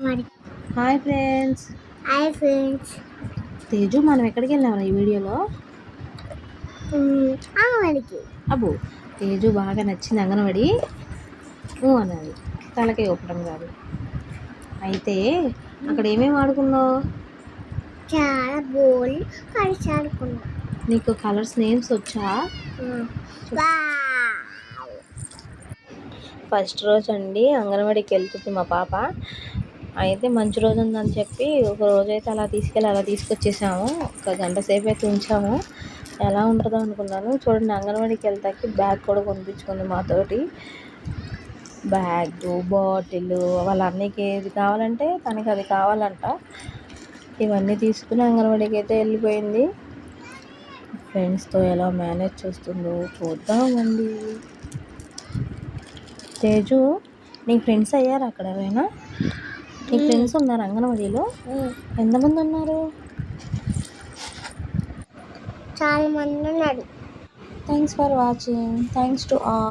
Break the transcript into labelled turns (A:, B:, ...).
A: మరి
B: hi friends.
A: Hi friends.
B: Teju మనం ఎక్కడికి వెళ్ళాము ఈ వీడియోలో?
A: అంగన్వాడికి.
B: అబ్బో, తేజు బాగా నచ్చింది అంగన్వాడి అన్నది, తలకే ఊపడం కాదు. అయితే అక్కడ ఏమేమి ఆడుకున్నావు?
A: చాలా బోల్ కలిసి ఆడుకున్నా.
B: నీకు కలర్స్ నేమ్స్ వచ్చా? ఫస్ట్ రోజు అండి అంగన్వాడికి వెళ్తుంది మా పాప. అయితే మంచి రోజు ఉందని చెప్పి ఒక రోజు అయితే అలా తీసుకొచ్చేసాము. ఒక గంట సేపు అయితే ఉంచాము. ఎలా ఉంటుందో అనుకున్నాను. చూడండి, అంగన్వాడికి వెళ్తాకి బ్యాగ్ కూడా కొనిపించుకుంది మాతోటి. బ్యాగ్, బాటిల్, వాళ్ళ అన్నయ్యకి ఏది కావాలంటే తనకి అది కావాలంట. ఇవన్నీ తీసుకుని అంగన్వాడికి అయితే వెళ్ళిపోయింది. ఫ్రెండ్స్తో ఎలా మేనేజ్ చేస్తుందో చూద్దామండి. తేజు, నీ ఫ్రెండ్స్ అయ్యారు అక్కడ ఎవరైనా? నీ ఫ్రెండ్స్ ఉన్నారు అంగన్వాడీలో? ఎంతమంది ఉన్నారు?
A: చాలా మంది ఉన్నారు.
B: Thanks for watching. Thanks to all.